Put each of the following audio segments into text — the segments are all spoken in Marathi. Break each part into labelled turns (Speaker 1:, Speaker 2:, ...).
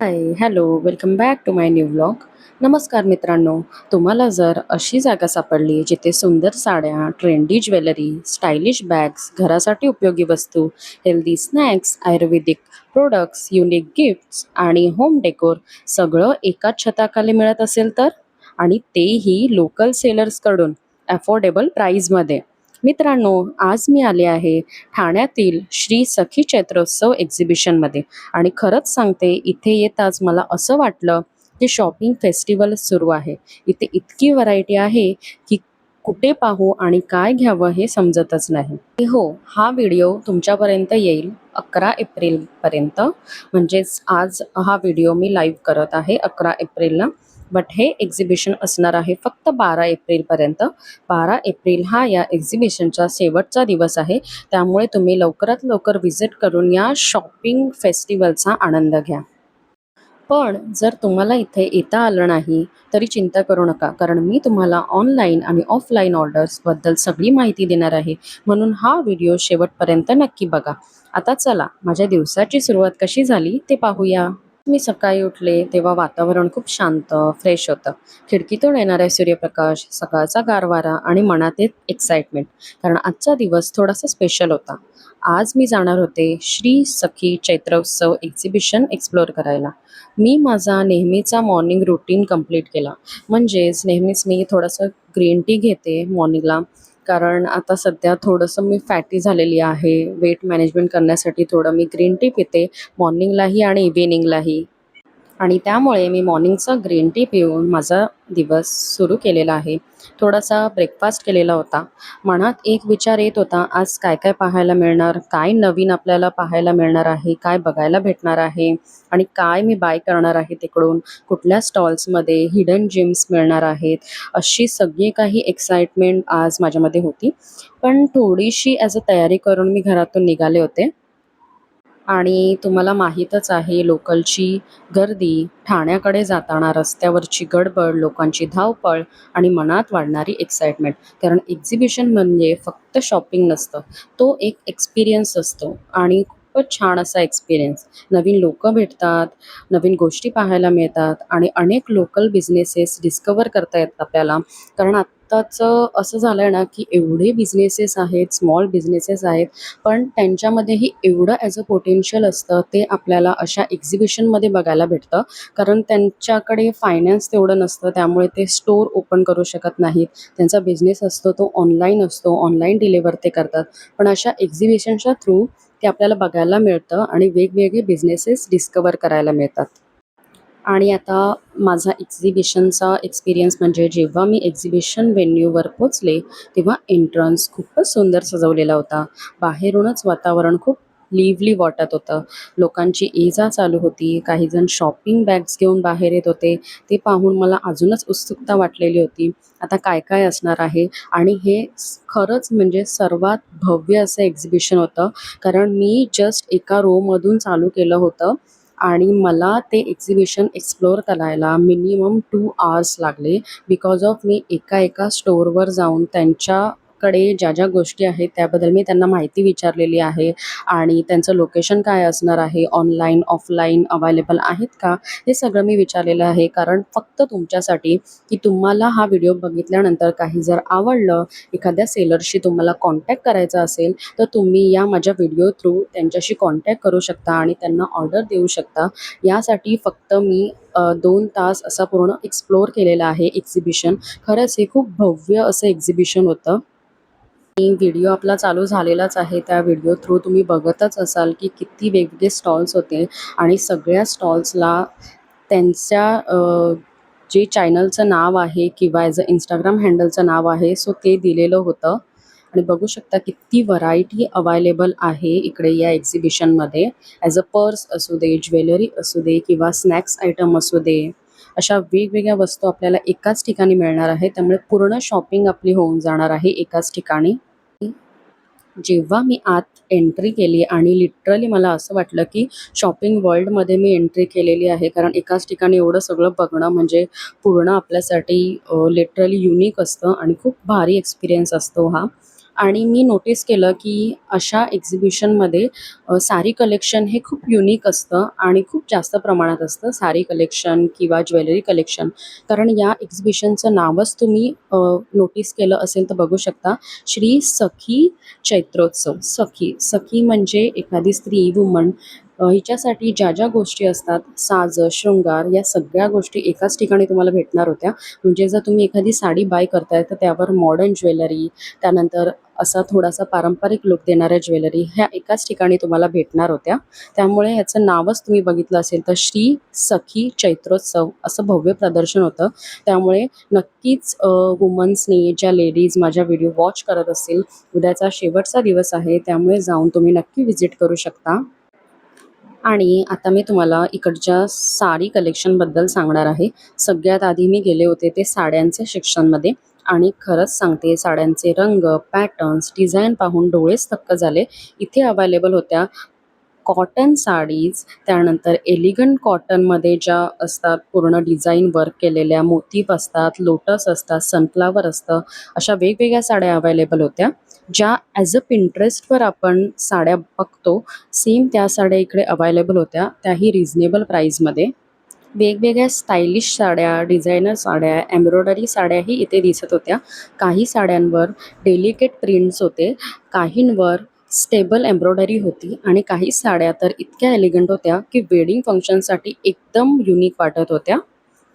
Speaker 1: High, hello, welcome back to my new vlog. नमस्कार मित्रांनो, तुम्हाला जर अशी जागा सापडली जिथे सुंदर साड्या, ट्रेंडी ज्वेलरी, स्टायलिश बॅग्स, घरासाठी उपयोगी वस्तू, हेल्दी स्नॅक्स, आयुर्वेदिक प्रोडक्ट्स, युनिक गिफ्ट्स आणि होम डेकोर सगळं एकाच छताखाली मिळत असेल तर, आणि तेही लोकल सेलर्सकडून अफोर्डेबल प्राईजमध्ये. मित्रांनो, आज मी आले आहे ठाण्यातील श्री सखी चैत्रोत्सव एक्झिबिशनमध्ये. आणि खरंच सांगते, इथे येताच मला असं वाटलं की शॉपिंग फेस्टिवल सुरू आहे. इथे इतकी व्हरायटी आहे की कुठे पाहू आणि काय घ्यावं हे समजतच नाही. हो, हा व्हिडिओ तुमच्यापर्यंत येईल 11 एप्रिलपर्यंत. म्हणजेच आज हा व्हिडिओ मी लाईव्ह करत आहे 11 एप्रिलला. बट हे एक्झिबिशन असणार आहे फक्त 12 एप्रिलपर्यंत. 12 एप्रिल हा या एक्झिबिशनचा शेवटचा दिवस आहे. त्यामुळे तुम्ही लवकरात लवकर व्हिजिट करून या शॉपिंग फेस्टिवलचा आनंद घ्या. पण जर तुम्हाला इथे येता आलं नाही तरी चिंता करू नका, कारण मी तुम्हाला ऑनलाईन आणि ऑफलाईन ऑर्डर्सबद्दल सगळी माहिती देणार आहे. म्हणून हा व्हिडिओ शेवटपर्यंत नक्की बघा. आता चला, माझ्या दिवसाची सुरुवात कशी झाली ते पाहूया. मी सकाळी उठले तेव्हा वातावरण खूप शांत, फ्रेश होतं. खिडकीतून येणारा सूर्यप्रकाश, सकाळचा गारवारा आणि मनात एक एक्साइटमेंट, कारण आजचा दिवस थोडासा स्पेशल होता. आज मी जाणार होते श्री सखी चैत्रोत्सव एक्झिबिशन एक्सप्लोअर करायला. मी माझा नेहमीचा मॉर्निंग रुटीन कंप्लीट केला. म्हणजेच नेहमीच मी थोडंसं ग्रीन टी घेते मॉर्निंगला, कारण आता सध्या थोडंसं मी फॅटी झालेली आहे. वेट मॅनेजमेंट करण्यासाठी थोडं मी ग्रीन टी पिते मॉर्निंगलाही आणि इव्हिनिंगलाही. आणि त्यामुळे मी मॉर्निंगचा ग्रीन टी पिऊन माझा दिवस सुरू केलेला आहे. थोडासा ब्रेकफास्ट केलेला होता. मनात एक विचार येत होता, आज काय काय पाहायला मिळणार, काय नवीन आपल्याला पाहायला मिळणार आहे, काय बघायला भेटणार आहे आणि काय मी बाय करणार आहे तिकडून, कुठल्या स्टॉल्समध्ये हिडन जिम्स मिळणार आहेत. अशी सगळी काही एक्साइटमेंट आज माझ्यामध्ये होती. पण थोडीशी ॲज अ तयारी करून मी घरातून निघाले होते. आणि तुम्हाला माहीतच आहे, लोकलची गर्दी, ठाण्याकडे जाताना रस्त्यावरची गडबड, लोकांची धावपळ आणि मनात वाढणारी एक्साइटमेंट. कारण एक्झिबिशन म्हणजे फक्त शॉपिंग नसतं, तो एक एक्सपिरियन्स असतो आणि खूपच छान असा एक्सपिरियन्स. नवीन लोकं भेटतात, नवीन गोष्टी पाहायला मिळतात आणि अनेक लोकल बिझनेसेस डिस्कवर करता येतात आपल्याला. कारण आत्ताचं असं झालं आहे ना, की एवढे बिझनेसेस आहेत, स्मॉल बिझनेसेस आहेत, पण त्यांच्यामध्येही एवढं ॲज अ पोटेन्शियल असतं, ते आपल्याला अशा एक्झिबिशनमध्ये बघायला भेटतं. कारण त्यांच्याकडे फायनान्स तेवढं नसतं, त्यामुळे ते स्टोअर ओपन करू शकत नाहीत. त्यांचा बिझनेस असतो तो ऑनलाईन असतो, ऑनलाईन डिलिव्हर ते करतात. पण अशा एक्झिबिशनच्या थ्रू ते आपल्याला बघायला मिळतं आणि वेगवेगळे बिझनेसेस डिस्कवर करायला मिळतात. आणि आता माझा एक्झिबिशनचा एक्सपिरियन्स म्हणजे जेव्हा मी एक्झिबिशन व्हेन्यूवर पोचले, तेव्हा एंट्रन्स खूपच सुंदर सजवलेला होता. बाहेरूनच वातावरण खूप लिव्हली वाटत होतं. लोकांची ये-जा चालू होती. काहीजण शॉपिंग बॅग्स घेऊन बाहेर येत होते. ते पाहून मला अजूनच उत्सुकता वाटलेली होती. आता काय-काय असणार आहे आणि हे खरंच म्हणजे सर्वात भव्य असं एक्झिबिशन होतं. कारण मी जस्ट एका रोमधून चालू केलं होतं आणि मला ते एक्झिबिशन एक्सप्लोअर करायला मिनिमम 2 आवर्स लागले. बिकॉज ऑफ मी एका स्टोअरवर जाऊन त्यांच्याकडे ज्या ज्या गोष्टी आहेत त्याबद्दल मी त्यांना माहिती विचारलेली आहे आणि त्यांचं लोकेशन काय असणार आहे, ऑनलाईन, ऑफलाईन अवेलेबल आहेत का, हे सगळं मी विचारलेलं आहे. कारण फक्त तुमच्यासाठी, की तुम्हाला हा व्हिडिओ बघितल्यानंतर काही जर आवडलं, एखाद्या सेलरशी तुम्हाला कॉन्टॅक्ट करायचा असेल, तर तुम्ही या माझ्या व्हिडिओ थ्रू त्यांच्याशी कॉन्टॅक्ट करू शकता आणि त्यांना ऑर्डर देऊ शकता. यासाठी फक्त मी 2 तास असा पूर्ण एक्सप्लोअर केलेला आहे एक्झिबिशन. खरंच हे खूप भव्य असं एक्झिबिशन होतं. आणि व्हिडिओ आपला चालू झालेलाच आहे. त्या व्हिडिओ थ्रू तुम्ही बघतच असाल, की किती वेगवेगळे स्टॉल्स होते आणि सगळ्या स्टॉल्सला त्यांच्या जे चॅनलचं नाव आहे किंवा ॲज अ Instagram हँडलचं नाव आहे, सो ते दिलेलं होतं. आणि बघू शकता किती व्हरायटी अवेलेबल आहे इकडे या एक्झिबिशनमध्ये. ॲज अ पर्स असू दे, ज्वेलरी असू दे किंवा स्नॅक्स आयटम असू दे, अशा वेगवेगळ्या वस्तू आपल्याला एकाच ठिकाणी मिळणार आहे. त्यामुळे पूर्ण शॉपिंग आपली होऊन जाणार आहे एकाच ठिकाणी. जेव्हा मी आत एंट्री केली आणि लिटरली मला असं वाटलं, की शॉपिंग वर्ल्डमध्ये मी एंट्री केलेली आहे. कारण एकाच ठिकाणी एवढं सगळं बघणं म्हणजे पूर्ण आपल्यासाठी लिटरली युनिक असतं आणि खूप भारी एक्सपिरियन्स असतो हा. आणि मी नोटीस केलं की अशा एक्झिबिशनमध्ये साडी कलेक्शन हे खूप युनिक असतं आणि खूप जास्त प्रमाणात असतं साडी कलेक्शन किंवा ज्वेलरी कलेक्शन. कारण या एक्झिबिशनचं नावच तुम्ही नोटीस केलं असेल तर बघू शकता, श्री सखी चैत्रोत्सव. सखी, सखी म्हणजे एखादी स्त्री, वुमन हिच्यासाठी ज्या ज्या गोष्टी असतात, साज, शृंगार या सगळ्या गोष्टी एकाच ठिकाणी तुम्हाला भेटणार होत्या. म्हणजे जर तुम्ही एखादी साडी बाय करताय तर त्यावर मॉडर्न ज्वेलरी, त्यानंतर असा थोडासा पारंपरिक लूक देणाऱ्या ज्वेलरी ह्या एकाच ठिकाणी तुम्हाला भेटणार होत्या. त्यामुळे ह्याचं नावच तुम्ही बघितलं असेल तर श्री सखी चैत्रोत्सव असं भव्य प्रदर्शन होतं. त्यामुळे नक्कीच वुमन्सनी, ज्या लेडीज माझ्या व्हिडिओ वॉच करत असतील, उद्याचा शेवटचा दिवस आहे त्यामुळे जाऊन तुम्ही नक्की व्हिजिट करू शकता. आणि आता मी तुम्हाला इकडच्या साडी कलेक्शनबद्दल सांगणार आहे. सगळ्यात आधी मी गेले होते ते साड्यांच्या सेक्शनमध्ये आणि खरंच सांगते, साड्यांचे रंग, पॅटर्न्स, डिझाईन पाहून डोळेच थक्क झाले. इथे अवेलेबल होत्या कॉटन साडीज, त्यानंतर एलिगंट कॉटनमध्ये ज्या असतात पूर्ण डिझाईन वर्क केलेल्या, मोतीफ असतात, लोटस असतात, सनफ्लॉवर असतं, अशा वेगवेगळ्या साड्या अवेलेबल होत्या. ज्या ॲज अ Pinterestवर आपण साड्या बघतो, सेम त्या साड्या इकडे अवेलेबल होत्या, त्याही रिझनेबल प्राईजमध्ये. वेगवेगळ्या स्टायलिश साड्या, डिझायनर साड्या, एम्ब्रॉयडरी साड्याही इथे दिसत होत्या. काही साड्यांवर डेलिकेट प्रिंट्स होते, काहींवर स्टेबल एम्ब्रॉयडरी होती आणि काही साड्या तर इतक्या एलिगंट होत्या की वेडिंग फंक्शनसाठी एकदम युनिक वाटत होत्या.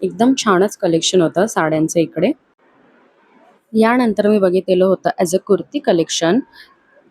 Speaker 1: एकदम छानच कलेक्शन होतं साड्यांचं इकडे. यानंतर मी बघितलेलं होतं ॲज अ कुर्ती कलेक्शन.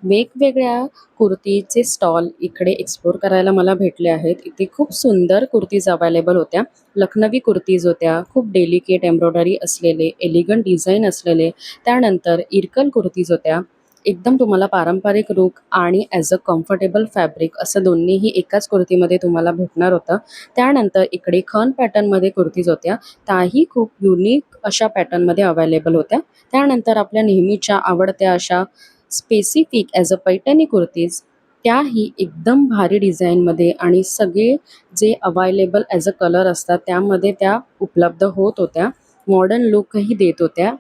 Speaker 1: वेगवेगळ्या कुर्तीचे स्टॉल इकडे एक्सप्लोर करायला मला भेटले आहेत. इथे खूप सुंदर कुर्तीज अवेलेबल होत्या. लखनवी कुर्तीज होत्या, खूप डेलिकेट एम्ब्रॉयडरी असलेले, एलिगंट डिझाईन असलेले. त्यानंतर इरकल कुर्तीज होत्या. एकदम तुम्हाला पारंपरिक लूक आणि ॲज अ कम्फर्टेबल फॅब्रिक असं दोन्हीही एकाच कुर्तीमध्ये तुम्हाला भेटणार होतं. त्यानंतर इकडे खण पॅटर्नमध्ये कुर्तीज होत्या. त्याही खूप युनिक अशा पॅटर्नमध्ये अवेलेबल होत्या. त्यानंतर आपल्या नेहमीच्या आवडत्या अशा specific as a Paithani kurtis, त्याही एकदम भारी डिझाईनमध्ये आणि सगळे जे अवेलेबल ॲज अ कलर असतात त्यामध्ये त्या उपलब्ध होत होत्या. मॉडर्न लूकही देत होत्या.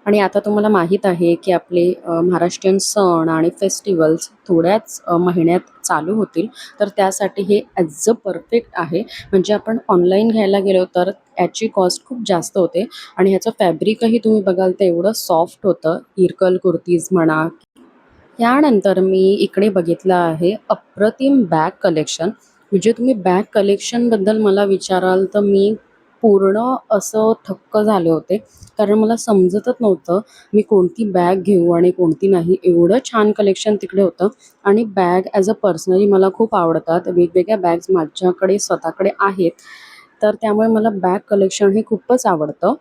Speaker 1: आणि आता तुम्हाला माहीत आहे की आपले महाराष्ट्रीयन सण आणि फेस्टिवल्स थोड्याच महिन्यात चालू होतील. तर त्यासाठी हे ॲज अ परफेक्ट आहे. म्हणजे आपण ऑनलाईन घ्यायला गेलो तर याची कॉस्ट खूप जास्त होते आणि ह्याचं फॅब्रिकही तुम्ही बघाल तर एवढं सॉफ्ट होतं. इरकल कुर्तीज म्हणा. यानंतर मी इकडे बघितलं आहे अप्रतिम बॅग कलेक्शन. म्हणजे तुम्ही बॅग कलेक्शनबद्दल मला विचाराल तर मी पूर्ण असं थक्क झाले होते. कारण मला समजतच नव्हतं मी कोणती बॅग घेऊ आणि कोणती नाही. एवढं छान कलेक्शन तिकडे होतं आणि बॅग ॲज अ पर्सनली मला खूप आवडतात. वेगवेगळ्या बॅग्स माझ्याकडे स्वतःकडे आहेत. तर त्यामुळे मला बॅग कलेक्शन हे खूपच आवडतं.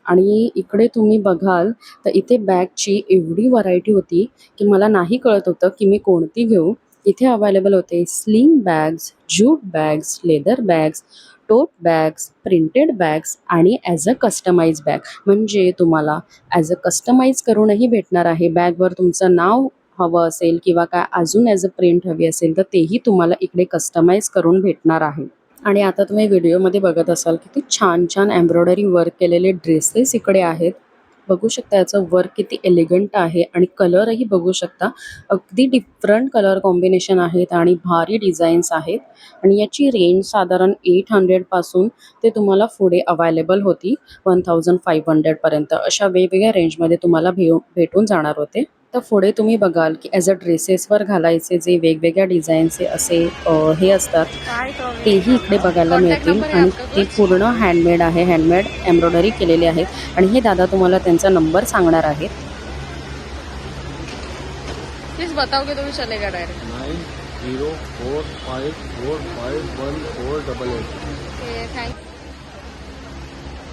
Speaker 1: आणि इकडे तुम्ही बघाल तर इथे बॅगची एवढी व्हरायटी होती की मला नाही कळत होतं की मी कोणती घेऊ. इथे अवेलेबल होते sling bags, jute bags, leather bags, tote bags, printed bags आणि ॲज अ कस्टमाइज बॅग. म्हणजे तुम्हाला ॲज अ कस्टमाइज करूनही भेटणार आहे. बॅगवर तुमचं नाव हवं असेल किंवा काय अजून ॲज अ प्रिंट हवी असेल तर तेही तुम्हाला इकडे कस्टमाइज करून भेटणार आहे. आणि आता तुम्ही व्हिडिओमध्ये बघत असाल किती छान छान एम्ब्रॉयडरी वर्क केलेले ड्रेसेस इकडे आहेत. बघू शकता याचं वर्क किती एलिगंट आहे आणि कलरही बघू शकता. अगदी डिफरंट कलर कॉम्बिनेशन आहेत आणि भारी डिझाईन्स आहेत. आणि याची रेंज साधारण 800 पासून ते तुम्हाला पुढे अवेलेबल होती 1500 पर्यंत. अशा वेगवेगळ्या रेंजमध्ये तुम्हाला भेटून जाणार होते. तर पुढे तुम्ही बघाल की ॲज अ ड्रेसेसवर घालायचे जे वेगवेगळ्या डिझाईनचे असे हे असतात, तेही इकडे बघायला
Speaker 2: कॉन्टैक्ट
Speaker 1: मिळतील
Speaker 2: नंबर है
Speaker 1: आणि
Speaker 2: आपका
Speaker 1: ते
Speaker 2: कुछ?
Speaker 1: पूर्ण हँडमेड आहे. हँडमेड एम्ब्रॉयडरी केलेले आहेत आणि हे दादा तुम्हाला त्यांचा नंबर सांगणार आहेत.
Speaker 2: प्लीज बताओगे तो भी चलेगा डायरेक्ट.
Speaker 3: 9045451488.
Speaker 2: थँक.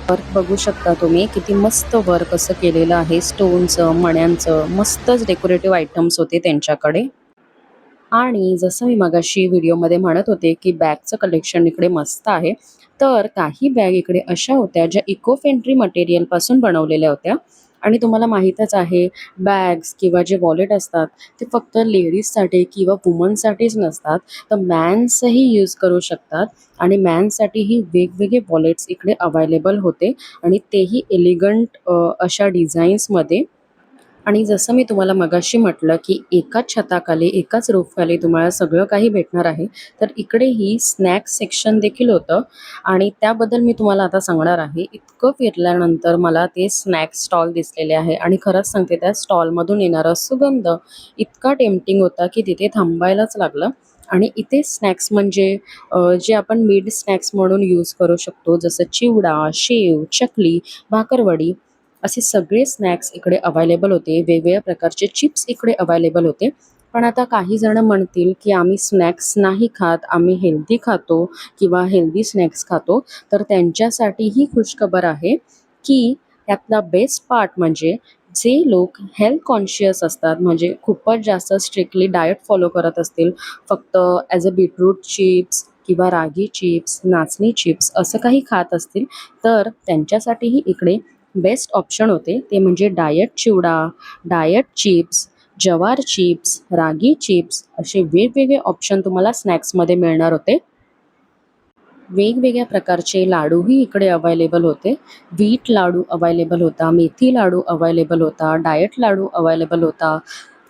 Speaker 1: वर्क बघू शकता तुम्ही किती मस्त वर्क असं केलेलं आहे. स्टोनचं, मण्यांचं मस्तच डेकोरेटिव्ह आयटम्स होते त्यांच्याकडे. आणि जसं मी मगाशी व्हिडिओमध्ये म्हणत होते की बॅगचं कलेक्शन इकडे मस्त आहे. तर काही बॅग इकडे अशा होत्या ज्या इको फ्रेंडली मटेरियलपासून बनवलेल्या होत्या. आणि तुम्हाला माहीतच आहे, बॅग्स किंवा जे वॉलेट असतात ते फक्त लेडीजसाठी किंवा वुमनसाठीच नसतात, तर मॅन्सही यूज करू शकतात. आणि मॅन्ससाठीही वेगवेगळे वॉलेट्स इकडे अवेलेबल होते आणि तेही एलिगंट अशा डिझाईन्समध्ये. आणि जसं मी तुम्हाला मगाशी म्हटलं, की एकाच छताखाली, एकाच रूफखाली तुम्हाला सगळं काही भेटणार आहे. तर इकडेही स्नॅक्स सेक्शन देखील होतं आणि त्याबद्दल मी तुम्हाला आता सांगणार आहे. इतकं फिरल्यानंतर मला ते स्नॅक्स स्टॉल दिसलेले आहे आणि खरंच सांगते त्या स्टॉलमधून येणारा सुगंध इतका टेम्प्टिंग होता, की तिथे थांबायलाच लागलं. आणि इथे स्नॅक्स म्हणजे जे आपण मिड स्नॅक्स म्हणून यूज करू शकतो, जसं चिवडा, शेव, चकली, भाकरवडी असे सगळे स्नॅक्स इकडे अवेलेबल होते. वेगवेगळ्या प्रकारचे चिप्स इकडे अवेलेबल होते. पण आता काही जण म्हणतील, की आम्ही स्नॅक्स नाही खात, आम्ही हेल्दी खातो किंवा हेल्दी स्नॅक्स खातो. तर त्यांच्यासाठी ही खुशखबर आहे, की यातला बेस्ट पार्ट म्हणजे जे लोक हेल्थ कॉन्शियस असतात, म्हणजे खूपच जास्त स्ट्रिक्टली डाएट फॉलो करत असतील, फक्त ॲज अ बीटरूट चिप्स किंवा रागी चिप्स, नाचणी चिप्स असं काही खात असतील, तर त्यांच्यासाठीही इकडे बेस्ट ऑप्शन होते. ते म्हणजे डायट चिवडा, डायट चिप्स, जवार चिप्स, रागी चिप्स असे वेगवेगळे ऑप्शन तुम्हाला स्नॅक्समध्ये मिळणार होते. वेगवेगळ्या प्रकारचे लाडूही इकडे अवेलेबल होते. व्हीट लाडू अवेलेबल होता, मेथी लाडू अवेलेबल होता, डायट लाडू अवेलेबल होता,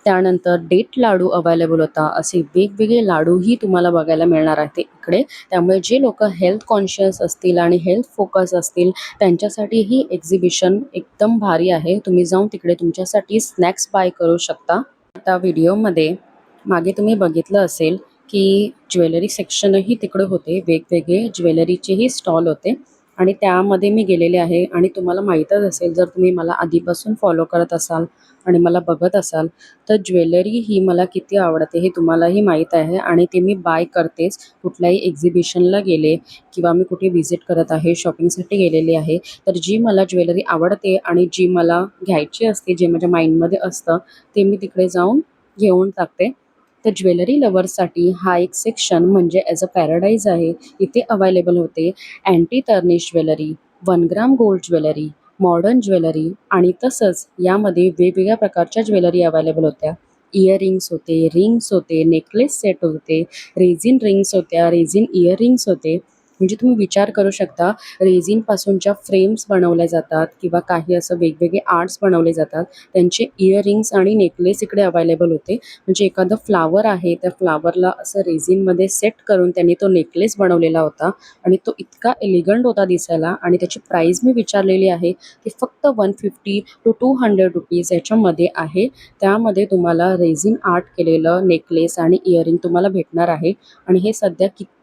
Speaker 1: त्यानंतर डेट लाडू अवेलेबल होता. असे वेगवेगळे लाडूही तुम्हाला बघायला मिळणार आहेत इकडे. त्यामुळे जे लोकं हेल्थ कॉन्शियस असतील आणि हेल्थ फोकस असतील त्यांच्यासाठी ही एक्झिबिशन एकदम भारी आहे. तुम्ही जाऊन तिकडे तुमच्यासाठी स्नॅक्स बाय करू शकता. आता व्हिडिओमध्ये मागे तुम्ही बघितलं असेल, की ज्वेलरी सेक्शनही तिकडे होते. वेगवेगळे ज्वेलरीचेही स्टॉल होते आणि त्यामध्ये मी गेलेले आहे आणि तुम्हाला माहीतच असेल, जर तुम्ही मला आधीपासून फॉलो करत असाल आणि मला बघत असाल, तर ज्वेलरी ही मला किती आवडते हे तुम्हालाही माहीत आहे आणि ते मी बाय करतेच. कुठल्याही एक्झिबिशनला गेले किंवा मी कुठे व्हिजिट करत आहे, शॉपिंगसाठी गेलेले आहे, तर जी मला ज्वेलरी आवडते आणि जी मला घ्यायची असते, जे माझ्या माइंडमध्ये असतं, ते मी तिकडे जाऊन घेऊन टाकते. तर ज्वेलरी लवर्ससाठी हा एक सेक्शन म्हणजे ॲज अ पॅराडाईज आहे. इथे अवेलेबल होते anti tarnish jewellery, 1 gram gold jewellery, modern jewellery आणि तसंच यामध्ये वेगवेगळ्या प्रकारच्या ज्वेलरी अवेलेबल होत्या. इयरिंग्स होते, रिंग्स होते, नेकलेस सेट होते, रेझिन रिंग्स होत्या, रेझिन इयरिंग्स होते. म्हणजे तुम्ही विचार करू शकता रेझिनपासून ज्या फ्रेम्स बनवल्या जातात किंवा काही असं वेगवेगळे आर्ट्स बनवले जातात, त्यांचे इयरिंग्स आणि नेकलेस इकडे अवेलेबल होते. म्हणजे एखादं फ्लावर आहे, त्या फ्लावरला असं रेझिनमध्ये सेट करून त्यांनी तो नेकलेस बनवलेला होता आणि तो इतका एलिगंट होता दिसायला आणि त्याची प्राईस मी विचारलेली आहे, ती फक्त 150 to 200 रुपीज याच्यामध्ये आहे. त्यामध्ये तुम्हाला रेझिन आर्ट केलेलं नेकलेस आणि इयरिंग तुम्हाला भेटणार आहे आणि हे सध्या किती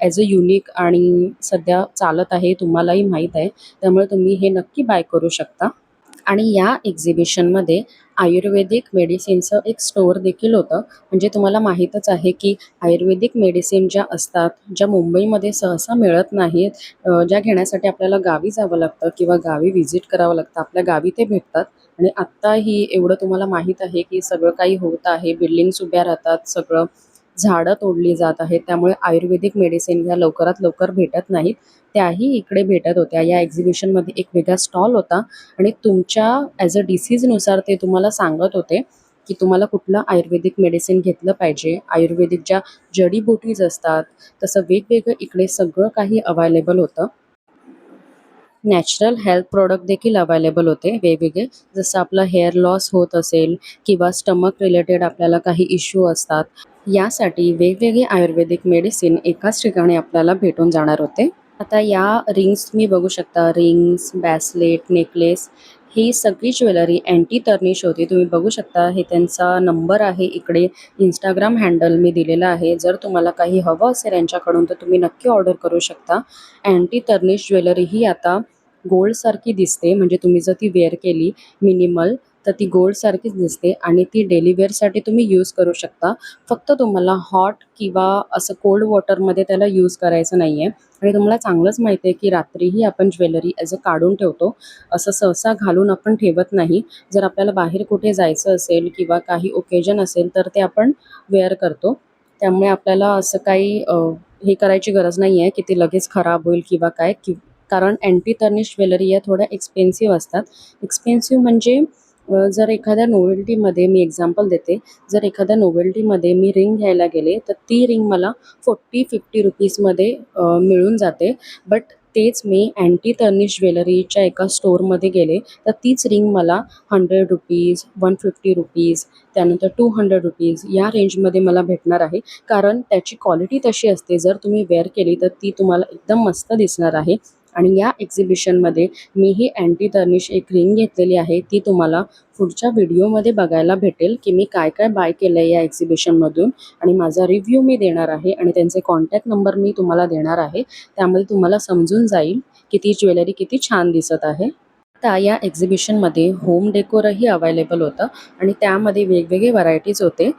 Speaker 1: ॲज अ युनिक आणि सध्या चालत आहे तुम्हालाही माहीत आहे. त्यामुळे तुम्ही हे नक्की बाय करू शकता. आणि या एक्झिबिशनमध्ये आयुर्वेदिक मेडिसिनचं एक स्टोअर देखील होतं. म्हणजे तुम्हाला माहीतच आहे, की आयुर्वेदिक मेडिसिन ज्या असतात, ज्या मुंबईमध्ये सहसा मिळत नाहीत, ज्या घेण्यासाठी आपल्याला गावी जावं लागतं किंवा गावी व्हिजिट करावं लागतं. आपल्या गावी ते भेटतात आणि आत्ताही एवढं तुम्हाला माहीत आहे, की सगळं काही होत आहे. बिल्डिंग्स उभ्या राहतात, सगळं झाडं तोडली जात आहेत. त्यामुळे आयुर्वेदिक मेडिसिन ह्या लवकरात लवकर भेटत नाहीत. त्याही इकडे भेटत होत्या. या एक्झिबिशनमध्ये एक वेगळा स्टॉल होता आणि तुमच्या ॲज अ डिसीजनुसार ते तुम्हाला सांगत होते, की तुम्हाला कुठलं आयुर्वेदिक मेडिसिन घेतलं पाहिजे. आयुर्वेदिक ज्या जडीबुटीज असतात, तसं वेगवेगळं इकडे सगळं काही अवेलेबल होतं. नॅचरल हेल्थ प्रॉडक्ट देखील अवेलेबल होते वेगवेगळे. जसं आपलं हेअर लॉस होत असेल किंवा स्टमक रिलेटेड आपल्याला काही इश्यू असतात, यासाठी वेगवेगळे आयुर्वेदिक मेडिसिन एकाच ठिकाणी आपल्याला भेटून जाणार होते. आता या रिंग्स तुम्ही बघू शकता. रिंग्स, ब्रेसलेट, नेकलेस ही सगळी ज्वेलरी अँटी टर्निश होती. तुम्ही बघू शकता हे त्यांचा नंबर आहे इकडे. Instagram हँडल मी दिलेला आहे. जर तुम्हाला काही हवं असेल यांच्याकडून तर तुम्ही नक्की ऑर्डर करू शकता. अँटी टर्निश ज्वेलरी ही आता गोल्डसारखी दिसते. म्हणजे तुम्ही जर ती वेअर केली मिनिमल तर ती गोल्डसारखीच दिसते आणि ती डेली वेअरसाठी तुम्ही यूज करू शकता. फक्त तुम्हाला हॉट किंवा असं कोल्ड वॉटरमध्ये त्याला यूज करायचं नाही आहे. आणि तुम्हाला चांगलंच माहिती आहे, की रात्रीही आपण ज्वेलरी ॲज अ काढून ठेवतो. असं सहसा घालून आपण ठेवत नाही. जर आपल्याला बाहेर कुठे जायचं असेल किंवा काही ओकेजन असेल तर ते आपण वेअर करतो. त्यामुळे आपल्याला असं काही हे करायची गरज नाही आहे, की ती लगेच खराब होईल किंवा काय कारण अँटी टर्निश ज्वेलरी या थोड्या एक्सपेन्सिव्ह असतात. एक्सपेन्सिव्ह म्हणजे जर एखाद्या नोवेल्टीमध्ये मी एक्झाम्पल देते. जर एखाद्या नोवेल्टीमध्ये मी रिंग घ्यायला गेले, तर ती रिंग मला 40-50 रुपीजमध्ये मिळून जाते. बट तेच मी अँटी तर्निश ज्वेलरीच्या एका स्टोअरमध्ये गेले, तर तीच रिंग मला ₹100, ₹150, त्यानंतर ₹200 या रेंजमध्ये मला भेटणार आहे. कारण त्याची क्वालिटी तशी असते, जर तुम्ही वेअर केली तर ती तुम्हाला एकदम मस्त दिसणार आहे. आणि या एक्झिबिशनमध्ये मी ही अँटी तर्निश एक रिंग घेतलेली आहे. ती तुम्हाला पुढच्या व्हिडिओमध्ये बघायला भेटेल, की मी काय-काय बाय केलं आहे या एक्झिबिशनमधून आणि माझा रिव्ह्यू मी देणार आहे आणि त्यांचे कॉन्टॅक्ट नंबर मी तुम्हाला देणार आहे. त्यामध्ये तुम्हाला समजून जाईल, की ती ज्वेलरी किती छान दिसत आहे. आता या एक्झिबिशनमध्ये होम डेकोरही अवेलेबल होतं आणि त्यामध्ये वेगवेगळे व्हरायटीज होते.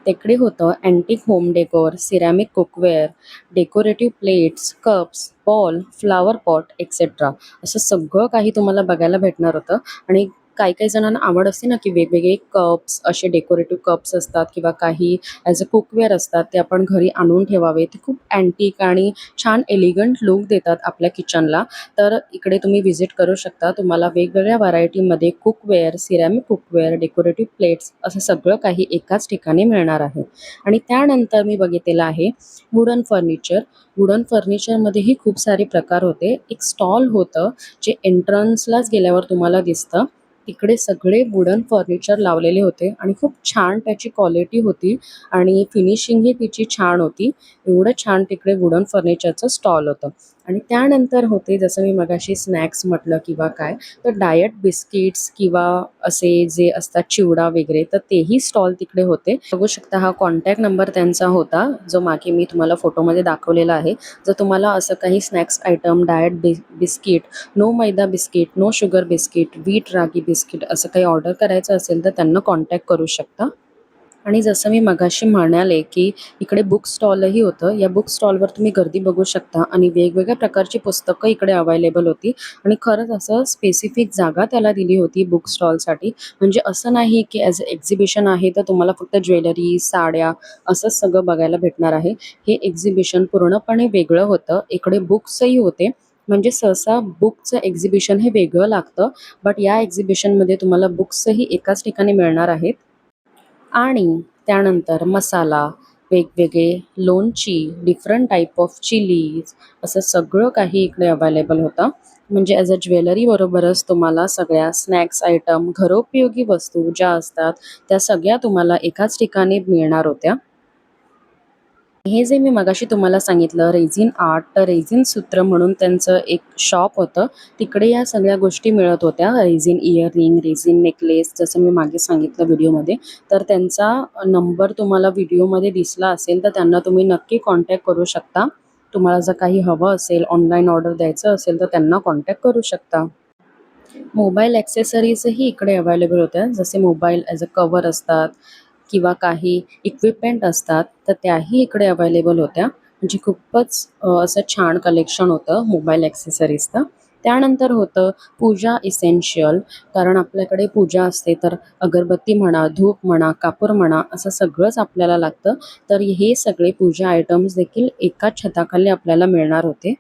Speaker 1: तिकडे होतं antique home decor, ceramic cookware, decorative plates, cups, ball, flower pot etcetera असं सगळं काही तुम्हाला बघायला भेटणार होतं. आणि काही-काही जणांना आवड असते ना, की वेगवेगळे कप्स असे डेकोरेटिव्ह कप्स असतात किंवा काही ॲज अ कुकवेअर असतात, ते आपण घरी आणून ठेवावे. ते खूप अँटिक आणि छान एलिगंट लूक देतात आपल्या किचनला. तर इकडे तुम्ही व्हिजिट करू शकता. तुम्हाला वेगवेगळ्या व्हरायटीमध्ये cookware, ceramic cookware, decorative plates असं सगळं काही एकाच ठिकाणी मिळणार आहे. आणि त्यानंतर मी बघितलेलं आहे वुडन फर्निचर. वुडन फर्निचरमध्येही खूप सारे प्रकार होते. एक स्टॉल होतं, जे एंट्रन्सलाच गेल्यावर तुम्हाला दिसतं. तिकडे सगळे वुडन फर्निचर लावलेले होते आणि खूप छान त्याची क्वालिटी होती आणि फिनिशिंगही तिची छान होती. एवढं छान तिकडे वुडन फर्निचरचं स्टॉल होतं. आणि त्यानंतर होते, जसं मी मगाशी स्नॅक्स म्हटलं किंवा काय, तर डायट बिस्किट्स किंवा असे जे असतात चिवडा वगैरे, तर तेही स्टॉल तिकडे होते. बघू शकता हा कॉन्टॅक्ट नंबर त्यांचा होता, जो मागे मी तुम्हाला फोटोमध्ये दाखवलेला आहे. जर तुम्हाला असं काही snacks item, diet biscuit, no maida biscuit, no sugar biscuit, wheat ragi biscuit असं काही ऑर्डर करायचं असेल तर त्यांना कॉन्टॅक्ट करू शकता. आणि जसं मी मगाशी म्हणाले, की इकडे बुक स्टॉलही होतं. या बुक स्टॉलवर तुम्ही गर्दी बघू शकता आणि वेगवेगळ्या प्रकारची पुस्तकं इकडे अवेलेबल होती आणि खरंच असं स्पेसिफिक जागा त्याला दिली होती बुक स्टॉलसाठी. म्हणजे असं नाही, की ॲज अ एक्झिबिशन आहे तर तुम्हाला फक्त ज्वेलरी, साड्या असंच सगळं बघायला भेटणार आहे. हे एक्झिबिशन पूर्णपणे वेगळं होतं. इकडे बुक्सही होते. म्हणजे सहसा बुकचं एक्झिबिशन हे वेगळं लागतं. बट या एक्झिबिशनमध्ये तुम्हाला बुक्सही एकाच ठिकाणी मिळणार आहेत. आणि त्यानंतर मसाला, वेगवेगळे लोणची, डिफरंट टाइप ऑफ चिलीज असं सगळं काही इकडे अवेलेबल होतं. म्हणजे ॲज अ ज्वेलरी बरोबरच तुम्हाला सगळ्या स्नॅक्स आयटम, घरोपयोगी वस्तू ज्या असतात, त्या सगळ्या तुम्हाला एकाच ठिकाणी मिळणार होत्या. हे जे मी मगाशी तुम्हाला सांगितलं रेझिन आर्ट, तर रेझिन सूत्र म्हणून त्यांचं एक शॉप होतं. तिकडे या सगळ्या गोष्टी मिळत होत्या. रेझिन इयरिंग, रेझिन नेकलेस जसं मी मागे सांगितलं व्हिडिओमध्ये. तर त्यांचा नंबर तुम्हाला व्हिडिओमध्ये दिसला असेल, तर त्यांना तुम्ही नक्की कॉन्टॅक्ट करू शकता. तुम्हाला जर काही हवं असेल, ऑनलाईन ऑर्डर द्यायचं असेल, तर त्यांना कॉन्टॅक्ट करू शकता. मोबाईल ॲक्सेसरीजही इकडे अवेलेबल होत्या. जसे मोबाईल ॲज अ कव्हर असतात किंवा काही इक्विपमेंट असतात, तर त्याही इकडे अवेलेबल होत्या. म्हणजे खूपच असं छान कलेक्शन होतं मोबाईल ॲक्सेसरीजचं. त्यानंतर होतं पूजा इसेन्शियल. कारण आपल्याकडे पूजा असते, तर अगरबत्ती म्हणा, धूप म्हणा, कापूर म्हणा, असं सगळंच आपल्याला लागतं. तर हे सगळे पूजा आयटम्स देखील एकाच छताखाली आपल्याला मिळणार होते.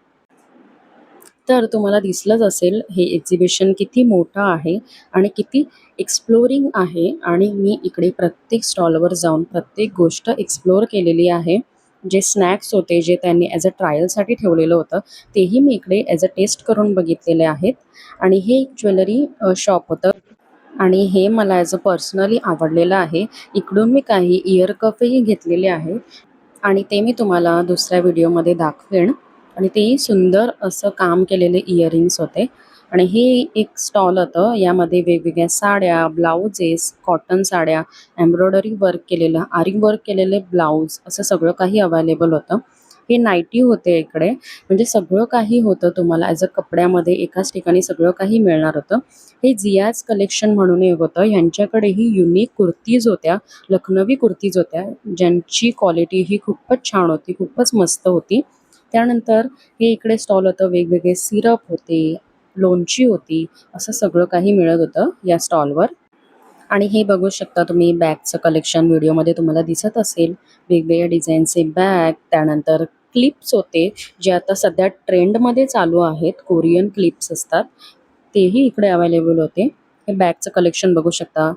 Speaker 1: तर तुम्हाला दिसलंच असेल हे एक्झिबिशन किती मोठं आहे आणि किती एक्सप्लोरिंग आहे आणि मी इकडे प्रत्येक स्टॉलवर जाऊन प्रत्येक गोष्ट एक्सप्लोर केलेली आहे. जे स्नॅक्स होते, जे त्यांनी ॲज अ ट्रायलसाठी ठेवलेलं होतं, तेही मी इकडे ॲज अ टेस्ट करून बघितलेले आहेत. आणि हे एक ज्वेलरी शॉप होतं आणि हे मला ॲज अ पर्सनली आवडलेलं आहे. इकडून मी काही इयर कफही घेतलेले आहेत. आणि ते मी तुम्हाला दुसऱ्या व्हिडिओमध्ये दाखवेन. आणि तेही सुंदर असं काम केलेले इयरिंग्स होते. आणि हे एक स्टॉल होतं. यामध्ये वेगवेगळ्या साड्या, ब्लाउजेस, कॉटन साड्या, एम्ब्रॉयडरी वर्क केलेलं, आरी वर्क केलेले ब्लाउज असं सगळं काही अवेलेबल होतं. हे नाईटी होते इकडे. म्हणजे सगळं काही होतं तुम्हाला ॲज अ कपड्यामध्ये एकाच ठिकाणी सगळं काही मिळणार होतं. हे जियाज कलेक्शन म्हणून एक होतं. ह्यांच्याकडेही युनिक कुर्तीज होत्या. लखनवी कुर्तीज होत्या, ज्यांची क्वालिटी ही खूपच छान होती, खूपच मस्त होती. त्यानंतर हे इकडे स्टॉल होतं, वेगवेगळे सिरप होते, लोणची होती, असं सगळं काही मिळत होतं या स्टॉलवर. आणि हे बघू शकता तुम्ही बॅगचं कलेक्शन व्हिडिओमध्ये तुम्हाला दिसत असेल. वेगवेगळ्या डिझाईनचे बॅग, त्यानंतर क्लिप्स होते, जे आता सध्या ट्रेंडमध्ये चालू आहेत. कोरियन क्लिप्स असतात, तेही इकडे अवेलेबल होते. हे बॅगचं कलेक्शन बघू शकता.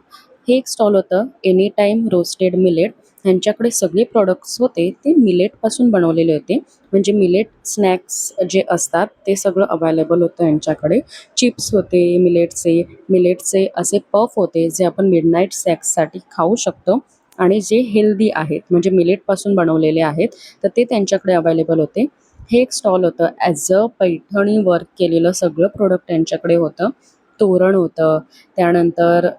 Speaker 1: हे एक स्टॉल होतं, एनी टाईम रोस्टेड मिलेट. ह्यांच्याकडे सगळे प्रॉडक्ट्स होते ते मिलेटपासून बनवलेले होते. म्हणजे मिलेट स्नॅक्स जे असतात ते सगळं अवेलेबल होतं यांच्याकडे. चिप्स होते मिलेटचे असे पफ होते जे आपण मिडनाईट स्नॅक्ससाठी खाऊ शकतो आणि जे हेल्दी आहेत म्हणजे मिलेटपासून बनवलेले आहेत, तर ते त्यांच्याकडे अवेलेबल होते. हे एक स्टॉल होतं. ॲज अ पैठणी वर्क केलेलं सगळं प्रोडक्ट त्यांच्याकडे होतं. तोरण होतं, त्यानंतर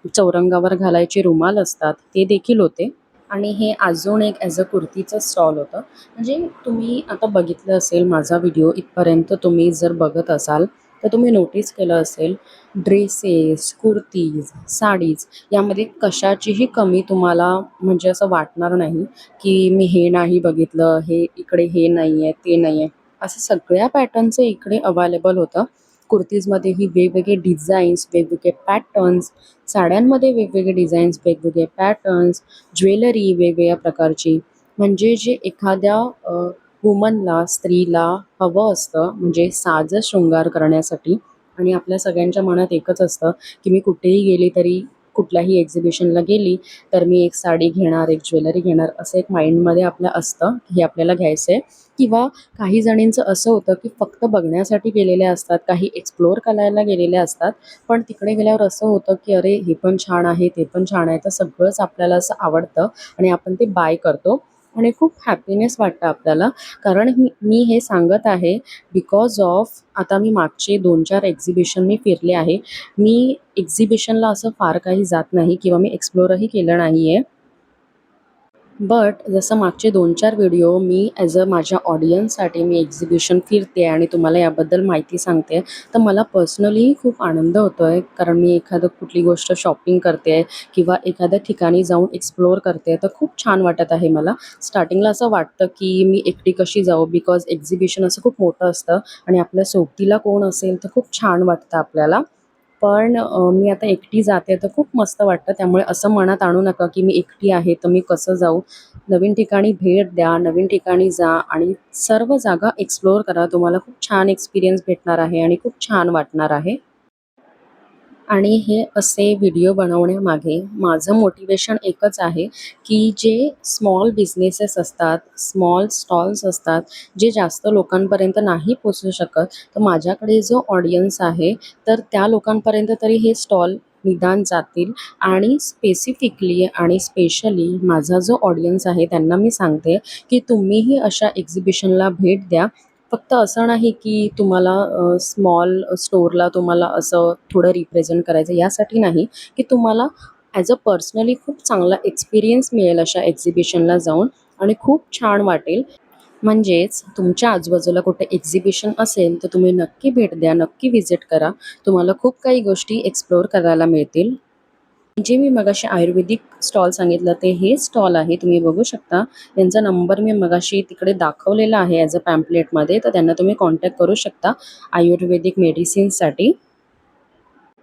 Speaker 1: चौरंगावर घालायचे रुमाल असतात ते देखील होते. आणि हे अजून एक ॲज अ कुर्तीचं स्टॉल होतं. म्हणजे तुम्ही आता बघितलं असेल माझा व्हिडिओ इथपर्यंत तुम्ही जर बघत असाल तर तुम्ही नोटीस केलं असेल ड्रेसेस, कुर्तीज, साडीज यामध्ये कशाचीही कमी तुम्हाला म्हणजे असं वाटणार नाही, की मी हे नाही बघितलं, हे इकडे हे नाही आहे, ते नाही आहे. असं सगळ्या पॅटर्नचं इकडे अवेलेबल होतं. कुर्तीजमध्येही वेगवेगळे डिझाईन्स, वेगवेगळे पॅटर्न्स, साड्यांमध्ये वेगवेगळे डिझाईन्स, वेगवेगळे पॅटर्न्स, ज्वेलरी वेगवेगळ्या प्रकारची. म्हणजे जे एखाद्या वुमनला, स्त्रीला हवं असतं म्हणजे साज शृंगार करण्यासाठी आणि आपल्या सगळ्यांच्या मनात एकच असतं, की मी कुठेही गेली तरी कुठल्याही एक्झिबिशनला गेली तर मी एक साडी घेणार, एक ज्वेलरी घेणार असं एक माइंडमध्ये आपलं असतं, की हे आपल्याला घ्यायचं आहे. किंवा काही जणींचं असं होतं, की फक्त बघण्यासाठी गेलेले असतात, काही एक्सप्लोअर करायला गेलेले असतात. पण तिकडे गेल्यावर असं होतं, की अरे हे पण छान आहे, ते पण छान आहे. तर सगळंच आपल्याला असं आवडतं आणि आपण ते बाय करतो आणि खूप हॅपीनेस वाटतं आपल्याला. कारण मी हे सांगत आहे बिकॉज ऑफ आता मी मागचे 2-4 एक्झिबिशन मी फिरले आहे. मी एक्झिबिशनला असं फार काही जात नाही किंवा मी एक्सप्लोरही केलं नाही आहे. बट जसं मागचे 2-4 व्हिडिओ मी ॲज अ माझ्या ऑडियन्ससाठी मी एक्झिबिशन फिरते आणि तुम्हाला याबद्दल माहिती सांगते, तर मला पर्सनली खूप आनंद होतो आहे. कारण मी एखादं कुठली गोष्ट शॉपिंग करते आहे किंवा एखाद्या ठिकाणी जाऊन एक्सप्लोअर करते, तर खूप छान वाटत आहे मला. स्टार्टिंगला असं वाटतं, की मी एकटी कशी जाऊ बिकॉज एक्झिबिशन असं खूप मोठं असतं आणि आपल्या सोबतीला कोण असेल तर खूप छान वाटतं आपल्याला. पण मी आता एकटी जाते तर खूप मस्त वाटतं. त्यामुळे असं मनात आणू नका, की मी एकटी आहे तर मी कसं जाऊ. नवीन ठिकाणी भेट द्या, नवीन ठिकाणी जा आणि सर्व जागा एक्सप्लोअर करा. तुम्हाला खूप छान एक्सपिरियन्स भेटणार आहे आणि खूप छान वाटणार आहे. आणि हे असे व्हिडिओ बनवण्यामागे माझं मोटिवेशन एकच आहे, की जे स्मॉल बिझनेसेस असतात, स्मॉल स्टॉल्स असतात, जे जास्त लोकांपर्यंत नाही पोहोचू शकत, तर माझ्याकडे जो ऑडियन्स आहे, तर त्या लोकांपर्यंत तरी हे स्टॉल निदान जातील. आणि स्पेसिफिकली आणि स्पेशली माझा जो ऑडियन्स आहे त्यांना मी सांगते, की तुम्हीही अशा एक्झिबिशनला भेट द्या. फक्त असं नाही की तुम्हाला स्मॉल स्टोअरला तुम्हाला असं थोडं रिप्रेझेंट करायचं यासाठी नाही, की तुम्हाला ॲज अ पर्सनली खूप चांगला एक्सपिरियन्स मिळेल अशा एक्झिबिशनला जाऊन आणि खूप छान वाटेल. म्हणजेच तुमच्या आजूबाजूला कुठे एक्झिबिशन असेल तर तुम्ही नक्की भेट द्या, नक्की व्हिजिट करा. तुम्हाला खूप काही गोष्टी एक्सप्लोअर करायला मिळतील. जे मी मगाशी आयुर्वेदिक स्टॉल सांगितलं ते हे स्टॉल आहे. तुम्ही बघू शकता. त्यांचा नंबर मी मगाशी तिकडे दाखवलेला आहे ॲज अ पॅम्पलेटमध्ये. तर त्यांना तुम्ही कॉन्टॅक्ट करू शकता आयुर्वेदिक मेडिसिन्ससाठी.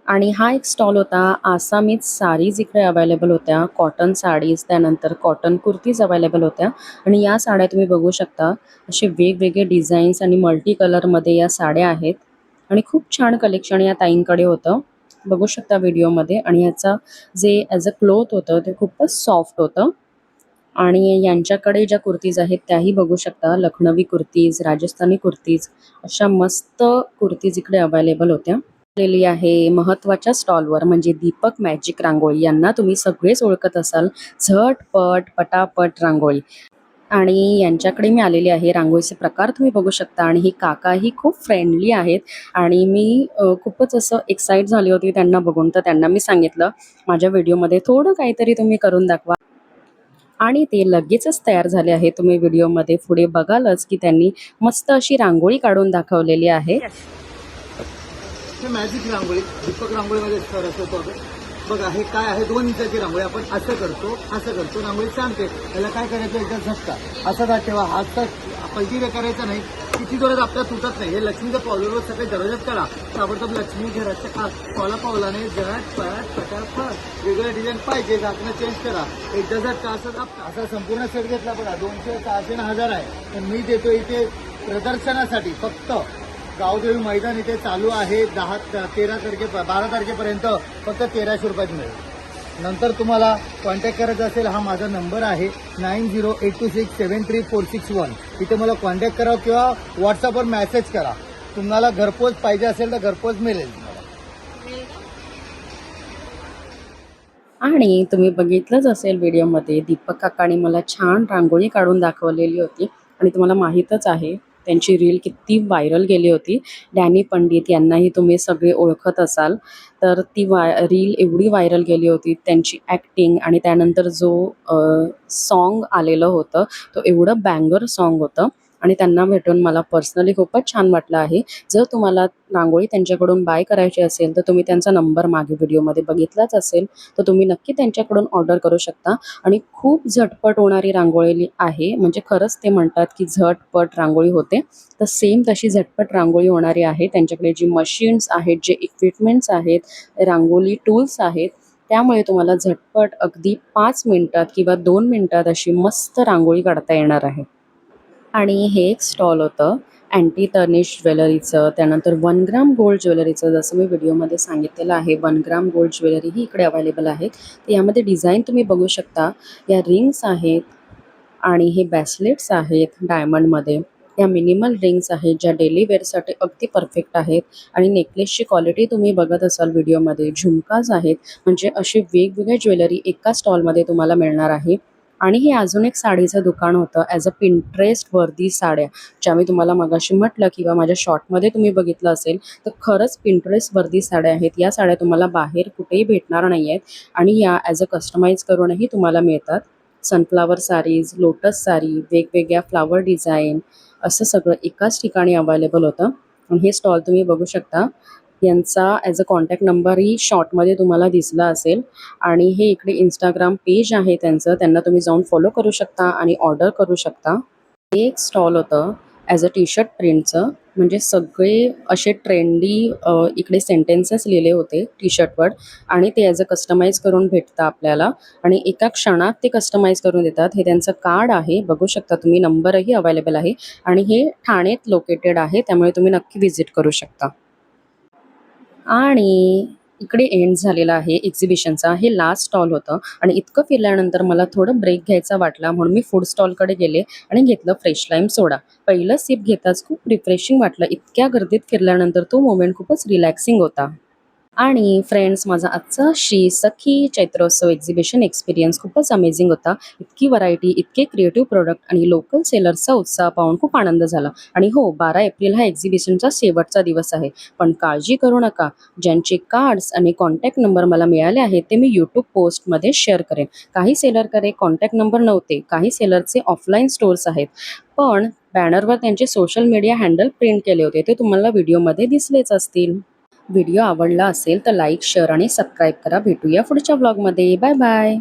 Speaker 1: आणि हा एक स्टॉल होता. आसामीज साडीज इकडे अवेलेबल होत्या. कॉटन साडीज, त्यानंतर कॉटन कुर्तीज अवेलेबल होत्या. आणि या साड्या तुम्ही बघू शकता. असे वेगवेगळे डिझाईन्स आणि मल्टी कलरमध्ये या साड्या आहेत. आणि खूप छान कलेक्शन या ताईंकडे होतं. बघू शकता व्हिडिओमध्ये. आणि ह्याचा जे ॲज अ क्लॉथ होतं ते खूपच सॉफ्ट होतं. आणि यांच्याकडे ज्या कुर्तीज आहेत त्याही बघू शकता. लखनवी कुर्तीज, राजस्थानी कुर्तीज अशा मस्त कुर्तीज इकडे अवेलेबल होत्या. आलेली आहे महत्त्वाच्या स्टॉलवर म्हणजे दीपक मॅजिक रांगोळी. यांना तुम्ही सगळेच ओळखत असाल. झटपट, पटापट रांगोळी. आणि यांच्याकडे मी आलेली आहे. रांगोळीचे प्रकार तुम्ही बघू शकता आणि ही काकाही खूप फ्रेंडली आहेत. आणि मी खूपच असं एक्साईट झाली होती त्यांना बघून. तर त्यांना मी सांगितलं, माझ्या व्हिडिओमध्ये थोडं काहीतरी तुम्ही करून दाखवा. आणि ते लगेचच तयार झाले आहे. तुम्ही व्हिडिओमध्ये पुढे बघालच, की त्यांनी मस्त अशी रांगोळी काढून दाखवलेली आहे.
Speaker 3: हे मॅजिक रांगोळी दीपक रांगोळीमध्ये रचवतो आपण. बघा हे काय आहे, 2 इंचाची रांगोळी. आपण असं करतो रांगोळी सांगते. त्याला काय करायचं, एकदा झटका असा दाट ठेवा. हात पैकी करायचा नाही. किती जोरात आपल्याला तुटत नाही. हे लक्ष्मीच्या पावलावर सगळे दरवाजात करा. ताबडतोब लक्ष्मी घराच्या पावला पावलाने जराट पळाट पटापट वेगवेगळ्या डिझाईन पाहिजे. झाकणं चेंज करा. एकदा झटका असा संपूर्ण सेट घेतला. बघा 200, 400 आणि 1000 आहे. पण मी देतो इथे प्रदर्शनासाठी फक्त. गावदेवी मैदान इथे चालू आहे 12 तारखेपर्यंत. फक्त 1300 रुपयात मिळेल. नंतर तुम्हाला कॉन्टॅक्ट करायचा असेल, हा माझा नंबर आहे 9082673461. इथे मला कॉन्टॅक्ट करा किंवा व्हॉट्सअपवर मेसेज करा. तुम्हाला घरपोच पाहिजे असेल तर घरपोच मिळेल तुम्हाला.
Speaker 1: आणि तुम्ही बघितलंच असेल व्हिडिओमध्ये दीपक काकांनी मला छान रांगोळी काढून दाखवलेली होती आणि तुम्हाला माहीतच आहे त्यांची रील किती व्हायरल गेली होती. डॅनी पंडित यांनाही तुम्ही सगळे ओळखत असाल. तर ती रील एवढी व्हायरल गेली होती, त्यांची ॲक्टिंग आणि त्यानंतर जो सॉन्ग आलेलं होतं तो एवढं बँगर सॉन्ग होतं आणि त्यांना भेटून मला पर्सनली खूपच छान वाटलं आहे. जर तुम्हाला रांगोळी त्यांच्याकडून बाय करायची असेल तर तुम्ही त्यांचा नंबर मागे व्हिडिओमध्ये बघितलाच असेल, तर तुम्ही नक्की त्यांच्याकडून ऑर्डर करू शकता. आणि खूप झटपट होणारी रांगोळी आहे. म्हणजे खरंच ते म्हणतात की झटपट रांगोळी होते, तर सेम तशी झटपट रांगोळी होणारी आहे. त्यांच्याकडे जी मशीन्स आहेत, जे इक्विपमेंट्स आहेत, रांगोळी टूल्स आहेत, त्यामुळे तुम्हाला झटपट अगदी 5 मिनिटात किंवा 2 मिनिटात अशी मस्त रांगोळी काढता येणार आहे. आणि हे एक स्टॉल होतं अँटी तर्निश ज्वेलरीचं, त्यानंतर 1 ग्राम गोल्ड ज्वेलरीचं. जसं मी व्हिडिओमध्ये सांगितलेलं आहे 1 ग्राम गोल्ड ज्वेलरी ही इकडे अवेलेबल आहे. तर यामध्ये डिझाईन तुम्ही बघू शकता. या रिंग्स आहेत आणि हे ब्रेसलेट्स आहेत डायमंडमध्ये. या मिनिमल रिंग्स आहेत ज्या डेली वेअरसाठी अगदी परफेक्ट आहेत. आणि नेकलेसची क्वालिटी तुम्ही बघत असाल व्हिडिओमध्ये. झुमकाज आहेत. म्हणजे अशी वेगवेगळ्या ज्वेलरी एका स्टॉलमध्ये तुम्हाला मिळणार आहे. आणि हे अजून एक साडीचं दुकान होतं ॲज अ पिंट्रेस्ट वर्दी साड्या, ज्या मी तुम्हाला मगाशी म्हटलं किंवा माझ्या शॉर्टमध्ये तुम्ही बघितलं असेल, तर खरंच पिंट्रेस्ट वर्दी साड्या आहेत. या साड्या तुम्हाला बाहेर कुठेही भेटणार नाही आहेत आणि या ॲज अ कस्टमाइज करूनही तुम्हाला मिळतात. सनफ्लावर साडीज, लोटस साडी, वेगवेगळ्या फ्लावर डिझाईन असं सगळं एकाच ठिकाणी अवेलेबल होतं. आणि हे स्टॉल तुम्ही बघू शकता. यांचा ॲज अ कॉन्टॅक्ट नंबरही शॉर्टमध्ये तुम्हाला दिसला असेल. आणि हे इकडे इंस्टाग्राम पेज आहे त्यांचं, त्यांना तुम्ही जाऊन फॉलो करू शकता आणि ऑर्डर करू शकता. हे एक स्टॉल होतं ॲज अ टी शर्ट प्रिंटचं. म्हणजे सगळे असे ट्रेंडी इकडे सेंटेन्सेस लिहिले होते टी शर्टवर आणि ते ॲज अ कस्टमाइज करून भेटतं आपल्याला आणि एका क्षणात ते कस्टमाइज करून देतात. हे त्यांचं कार्ड आहे, बघू शकता तुम्ही. नंबरही अवेलेबल आहे आणि हे ठाणेत लोकेटेड आहे, त्यामुळे तुम्ही नक्की व्हिजिट करू शकता. आणि इकडे एंड झालेला आहे एक्झिबिशनचा. हे लास्ट स्टॉल होतं आणि इतकं फिरल्यानंतर मला थोडं ब्रेक घ्यायचा वाटला, म्हणून मी फूड स्टॉलकडे गेले आणि घेतलं फ्रेश लाईम सोडा. पहिलं सिप घेताच खूप रिफ्रेशिंग वाटलं. इतक्या गर्दीत फिरल्यानंतर तो मोमेंट खूपच रिलॅक्सिंग होता. आणि फ्रेंड्स, माझा आजचा श्री सखी चैत्रोत्सव एक्झिबिशन एक्सपिरियन्स खूपच अमेझिंग होता. इतकी व्हरायटी, इतके क्रिएटिव्ह प्रोडक्ट आणि लोकल सेलर्सचा उत्साह पाहून खूप आनंद झाला. आणि हो, 12 एप्रिल हा एक्झिबिशनचा शेवटचा दिवस आहे. पण काळजी करू नका. ज्यांचे कार्ड्स आणि कॉन्टॅक्ट नंबर मला मिळाले आहेत ते मी यूट्यूब पोस्टमध्ये शेअर करेन. काही सेलरकडे कॉन्टॅक्ट नंबर नव्हते, काही सेलरचे ऑफलाईन स्टोर्स आहेत, पण बॅनरवर त्यांचे सोशल मीडिया हँडल प्रिंट केले होते. ते तुम्हाला व्हिडिओमध्ये दिसलेच असतील. व्हिडिओ आवडला असेल तर लाईक, शेअर आणि सबस्क्राईब करा. भेटूया पुढच्या ब्लॉगमध्ये. Bye bye.